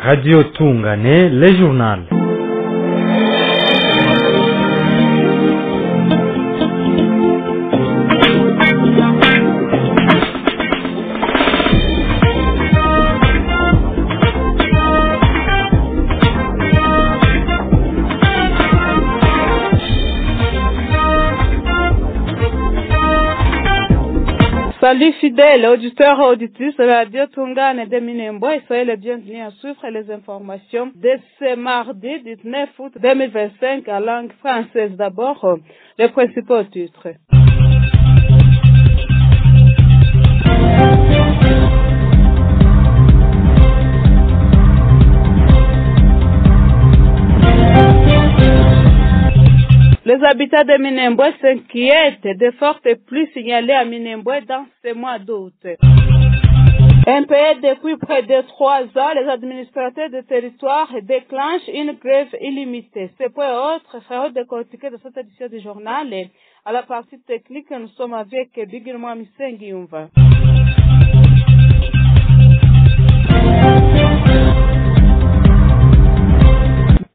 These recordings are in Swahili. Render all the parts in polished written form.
Radio Tungane, le journal. Salut fidèles auditeurs et auditrices de la Radio Tungane de Minembwe, soyez les bienvenus à suivre les informations de ce mardi 19 août 2025 à langue française. D'abord, les principaux titres. Les habitants de Minembwe s'inquiètent de fortes pluies signalées à Minembwe dans ce mois d'août. Impayés depuis près de 3 ans, les administrateurs de territoire déclenchent une grève illimitée. Ce point et autres seront décortiqués de cette édition du journal. À la partie technique, nous sommes avec Bigirmo Misengi Yumva.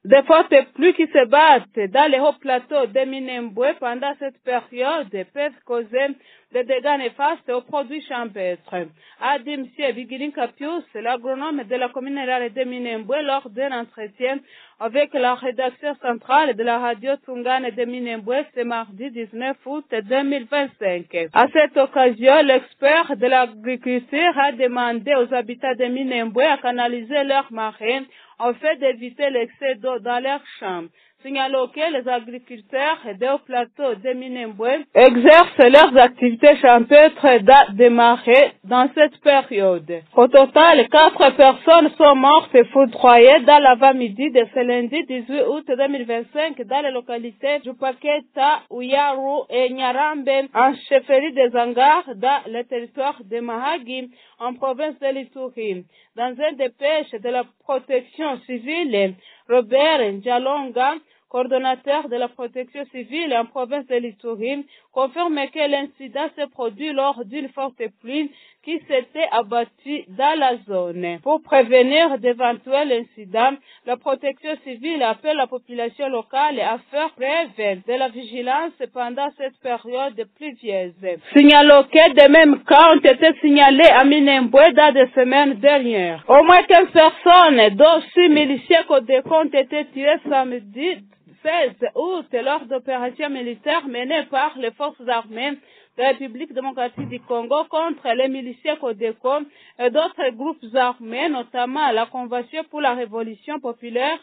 Des fortes pluies qui se battent dans les hauts plateaux de Minembwe pendant cette période peuvent causer des dégâts néfastes aux produits champêtres. A dit M. Vigirin Kapius, l'agronome de la commune rurale de Minembwe, lors d'un entretien avec la rédaction centrale de la radio Tungane de Minembwe ce mardi 19 août 2025. À cette occasion, l'expert de l'agriculture a demandé aux habitants de Minembwe à canaliser leurs marais en fait d'éviter l'excès d'eau dans leurs champs. Signalons que les agriculteurs des hauts plateaux de Minembwe exercent leurs activités champêtres dans des marais dans cette période. Au total, 4 personnes sont mortes et foudroyées dans l'avant-midi de ce lundi 18 août 2025 dans les localités Jupaketa, Uyaru et Nyarambe en chefferie des Angars dans le territoire de Mahagi en province de l'Ituri. Dans un dépêche de la protection civile, Robert Njalonga, coordonnateur de la protection civile en province de l'Ituri, confirme que l'incident s'est produit lors d'une forte pluie qui s'était abattue dans la zone. Pour prévenir d'éventuels incidents, la protection civile appelle la population locale à faire preuve de la vigilance pendant cette période pluvieuse. Signalons que de mêmes cas ont été signalés à Minembwe dans des semaines dernières. Au moins 15 personnes, dont 6 miliciens Codeco, ont été tués samedi 16 août lors d'opérations militaires menées par les forces armées de la République démocratique du Congo contre les miliciens Codeco et d'autres groupes armés, notamment la Convention pour la Révolution populaire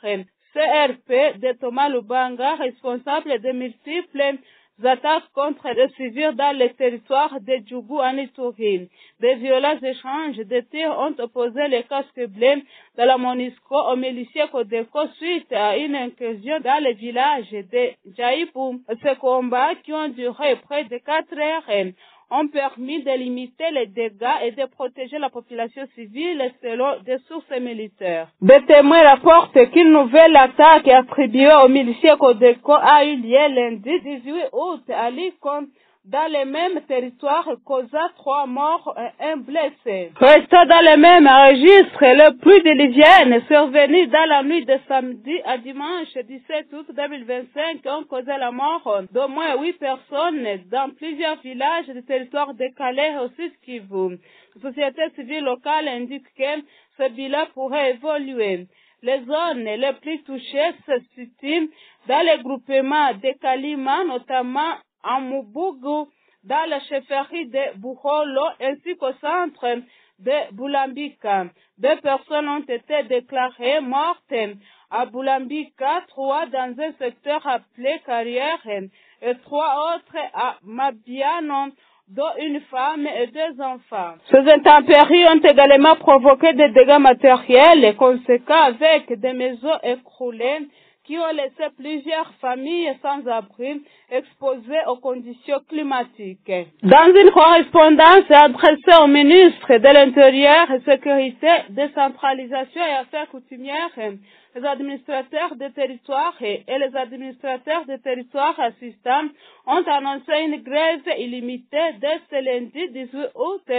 CRP de Thomas Lubanga, responsable de multiples attaques contre les civils dans les territoires de Djougou en Ituri. Des violents échanges de tirs ont opposé les casques bleus de la MONUSCO aux miliciens Codeco suite à une incursion dans le village de Djaïbou. Ces combats qui ont duré près de 4 heures ont permis de limiter les dégâts et de protéger la population civile selon des sources militaires. Des témoins rapportent qu'une nouvelle attaque attribuée aux miliciens Codeco a eu lieu lundi 18 août à Likon, dans les mêmes territoires, causa 3 morts et 1 blessé. Restant dans les mêmes registres, le pluie diluvienne survenu dans la nuit de samedi à dimanche 17 août 2025 ont causé la mort d'au moins 8 personnes dans plusieurs villages du territoire de Calais au sud Kivu. La société civile locale indique que ce bilan pourrait évoluer. Les zones les plus touchées se situent dans les groupements de Kalima, notamment en Mubugu, dans la chefferie de Buholo, ainsi qu'au centre de Boulambika. 2 personnes ont été déclarées mortes à Boulambika, 3 dans un secteur appelé Carrière et 3 autres à Mabiano, dont une femme et 2 enfants. Ces intempéries ont également provoqué des dégâts matériels conséquents avec des maisons écroulées qui ont laissé plusieurs familles sans abri exposées aux conditions climatiques. Dans une correspondance adressée au ministre de l'Intérieur, Sécurité, Décentralisation et Affaires coutumières, les administrateurs des territoires et les administrateurs des territoires assistants ont annoncé une grève illimitée dès ce lundi 18 août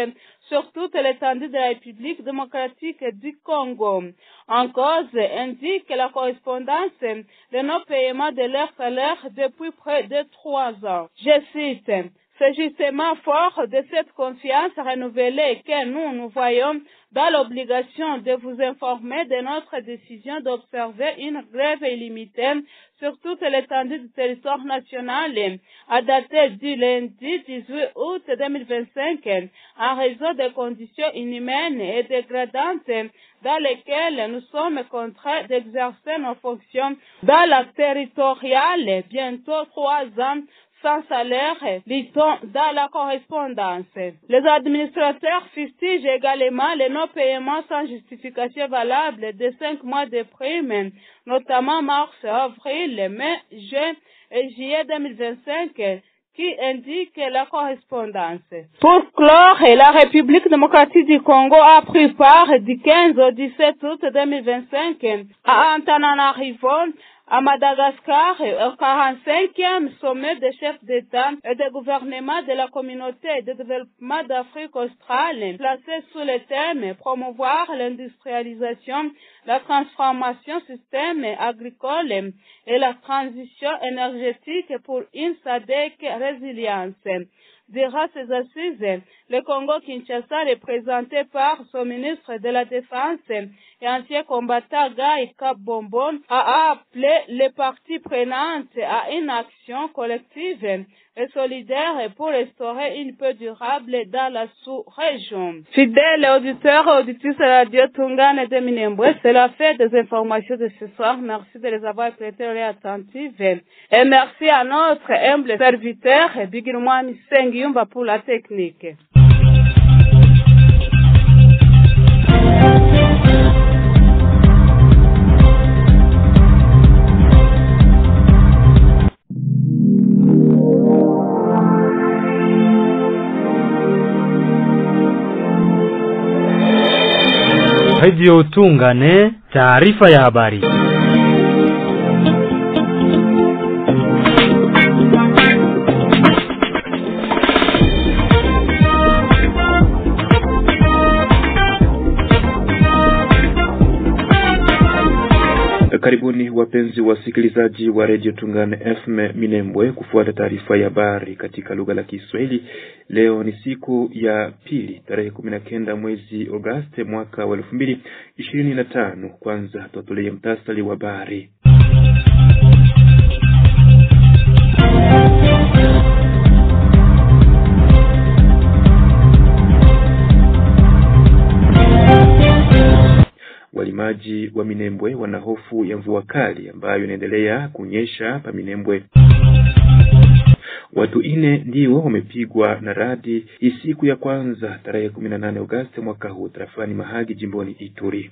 sur toute l'étendue de la République démocratique du Congo. En cause indique la correspondance de nos paiements de leur salaire depuis près de 3 ans. Je cite: c'est justement fort de cette confiance renouvelée que nous voyons dans l'obligation de vous informer de notre décision d'observer une grève illimitée sur toute l'étendue du territoire national à dater du lundi 18 août 2025 en raison des conditions inhumaines et dégradantes dans lesquelles nous sommes contraints d'exercer nos fonctions dans la territoriale bientôt 3 ans sans salaire, lit-on dans la correspondance. Les administrateurs fustigent également les non-paiements sans justification valable de 5 mois de primes, notamment mars, avril, mai, juin et juillet 2025, qui indique la correspondance. Pour clore, la République démocratique du Congo a pris part du 15 au 17 août 2025 à Antananarivo, à Madagascar, au 45e sommet des chefs d'État et de gouvernement de la communauté de développement d'Afrique australe, placé sous le thème « Promouvoir l'industrialisation, la transformation système agricole et la transition énergétique pour une SADC résilience ». Durant ces assises, le Congo-Kinshasa, représenté par son ministre de la Défense et ancien combattant Guy Kabombo, a appelé les parties prenantes à une action collective et solidaire pour restaurer une paix durable dans la sous-région. Fidèles auditeurs et auditrices de Radio Tungane de Minembwe, c'est la fin des informations de ce soir. Merci de les avoir prêtées attentives. Et merci à notre humble serviteur, Bigirmouami Sengiumba, pour la technique. Radio Tungane, taarifa ya habari. Karibuni wapenzi wasikilizaji wa Radio Tungane FM Minembwe kufuata taarifa ya habari katika lugha la Kiswahili. Leo ni siku ya pili, tarehe 19 mwezi Agosti mwaka wa 2025. Kwanza tutolee mtasari wa habari. Walimaji wa Minembwe wana hofu ya mvua kali ambayo inaendelea kunyesha pa Minembwe. Watu 4 ndio wamepigwa na radi siku ya kwanza tarehe 18 Agosti mwaka huu tarafani Mahagi jimboni Ituri.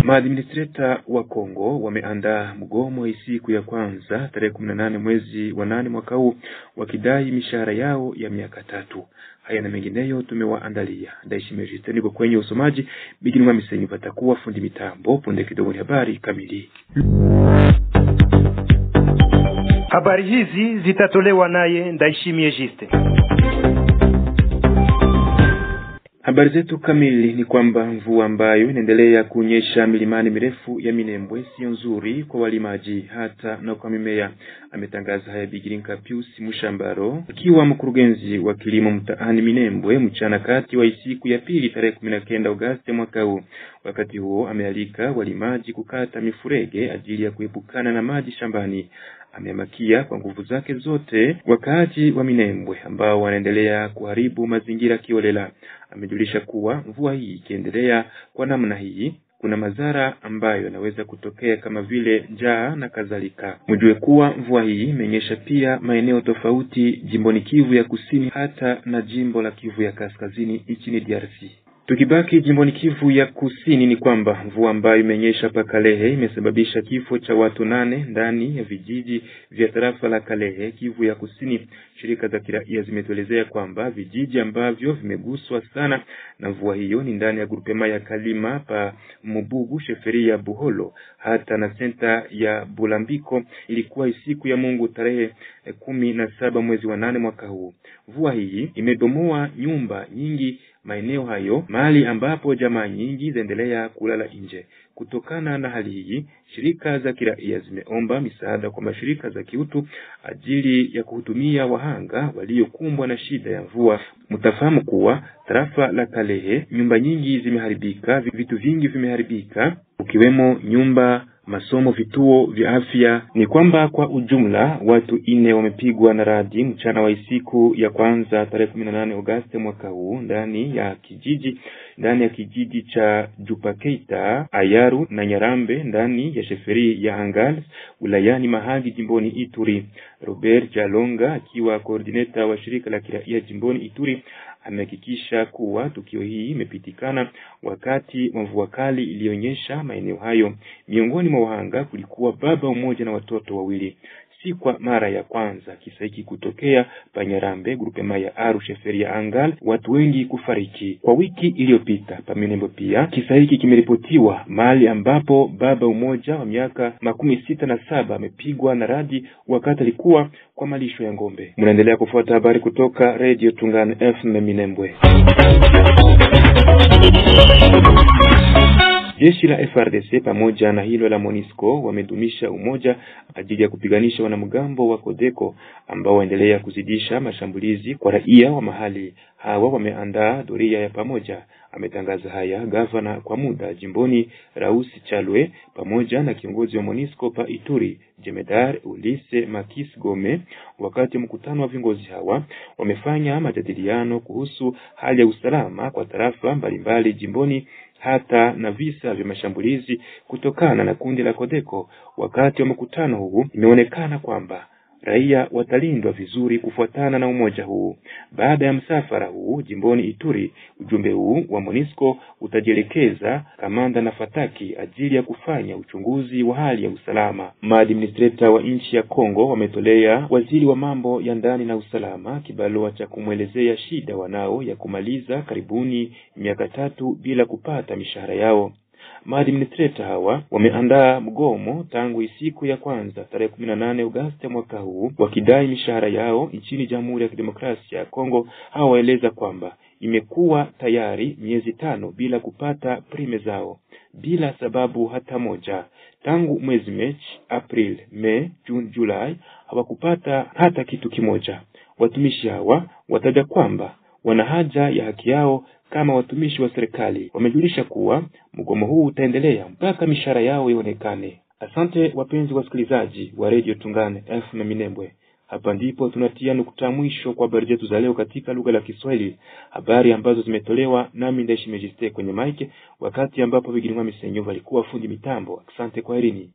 Maadministrator wa Kongo wameandaa mgomo siku ya kwanza tarehe 18 mwezi wa 8 mwaka huu wakidai mishahara yao ya miaka 3. Haya na mengineyo tumewaandalia. Ndaishime Justin niko kwenye usomaji, Bigiruma Misenyi patakuwa fundi mitambo. Punde kidogo ni habari kamili. Habari hizi zitatolewa naye Ndaishimie Justin. Habari zetu kamili ni kwamba mvua ambayo inaendelea kunyesha milimani mirefu ya Minembwe sio nzuri kwa walimaji hata na kwa mimea. Ametangaza haya Bigirinka Pius Mushambaro akiwa mkurugenzi wa kilimo mtaani Minembwe mchana kati wa siku ya pili tarehe 19 Agosti mwaka huu. Wakati huo amealika walimaji kukata mifurege ajili ya kuepukana na maji shambani. Ameamakia kwa nguvu zake zote wakati wa Minembwe ambao wanaendelea kuharibu mazingira kiolela. Amejulisha kuwa mvua hii ikiendelea kwa namna hii kuna madhara ambayo yanaweza kutokea kama vile njaa na kadhalika. Mjue kuwa mvua hii imenyesha pia maeneo tofauti jimboni Kivu ya Kusini hata na jimbo la Kivu ya Kaskazini nchini DRC. Tukibaki jimboni Kivu ya Kusini ni kwamba mvua ambayo imenyesha pa Kalehe imesababisha kifo cha watu 8 ndani ya vijiji vya tarafa la Kalehe, Kivu ya Kusini. Shirika za kiraia zimetuelezea kwamba vijiji ambavyo vimeguswa sana na mvua hiyo ni ndani ya grupema ya Kalima pa Mubugu, sheferi ya Buholo, hata na senta ya Bulambiko. Ilikuwa siku ya Mungu tarehe 17 mwezi wa 8 mwaka huu. Mvua hii imebomoa nyumba nyingi maeneo hayo, mahali ambapo jamaa nyingi zaendelea kulala nje. Kutokana na hali hii, shirika za kiraia zimeomba misaada kwa mashirika za kiutu ajili ya kuhudumia wahanga waliokumbwa na shida ya mvua. Mtafahamu kuwa tarafa la Kalehe nyumba nyingi zimeharibika, vitu vingi vimeharibika, ukiwemo nyumba, masomo, vituo vya afya. Ni kwamba kwa ujumla watu 4 wamepigwa na radi mchana wa siku ya kwanza tarehe 18 Agosti mwaka huu ndani ya kijiji cha Jupakeita, Ayaru na Nyarambe ndani ya sheferi ya Angal wilayani Mahagi jimboni Ituri. Robert Jalonga akiwa coordinator wa shirika la kiraia jimboni Ituri amehakikisha kuwa tukio hii imepitikana wakati mvua kali ilionyesha maeneo hayo. Miongoni mwa wahanga kulikuwa baba mmoja na watoto 2. Si kwa mara ya kwanza kisa hiki kutokea Panyarambe, grupema ya Aru, sheferi ya Angal, watu wengi kufariki. Kwa wiki iliyopita Paminembo pia kisa hiki kimeripotiwa, mahali ambapo baba mmoja wa miaka 67 amepigwa na radi wakati alikuwa kwa malisho ya ngombe. Mnaendelea kufuata habari kutoka Radio Tungane FM Minembwe. Jeshi la FRDC pamoja na hilo la MONUSCO wamedumisha umoja ajili ya kupiganisha wanamgambo wa Kodeko ambao waendelea kuzidisha mashambulizi kwa raia wa mahali. Hawa wameandaa doria ya pamoja. Ametangaza haya gavana kwa muda jimboni Rausi Chalwe pamoja na kiongozi wa MONUSCO pa Ituri Jemedar Ulise Makis Gome. Wakati mkutano wa viongozi hawa wamefanya majadiliano kuhusu hali ya usalama kwa tarafa mbalimbali jimboni, hata na visa vya mashambulizi kutokana na kundi la Kodeko. Wakati wa mkutano huu imeonekana kwamba raia watalindwa vizuri kufuatana na umoja huu. Baada ya msafara huu jimboni Ituri, ujumbe huu wa MONUSCO utajielekeza Kamanda na Fataki ajili ya kufanya uchunguzi wa hali ya usalama. Maadministrator wa nchi ya Kongo wametolea waziri wa mambo ya ndani na usalama kibarua cha kumwelezea shida wanao ya kumaliza karibuni miaka 3 bila kupata mishahara yao. Maadministrator hawa wameandaa mgomo tangu siku ya kwanza tarehe 18 Agosti mwaka huu wakidai mishahara yao nchini Jamhuri ya Kidemokrasia ya Kongo. Hawa waeleza kwamba imekuwa tayari miezi 5 bila kupata prime zao bila sababu hata moja. Tangu mwezi Machi, April, Mei, June, Julai hawakupata hata kitu kimoja. Watumishi hawa wataja kwamba wana haja ya haki yao kama watumishi wa serikali. Wamejulisha kuwa mgomo huu utaendelea mpaka mishahara yao ionekane. Asante wapenzi wasikilizaji wa Radio Tungane FM Minembwe. Hapa ndipo tunatia nukta mwisho kwa habari zetu za leo katika lugha la Kiswahili. Habari ambazo zimetolewa nami Ndaishi Majiste kwenye mic, wakati ambapo Bigirima Misenyo alikuwa fundi mitambo. Asante, kwaherini.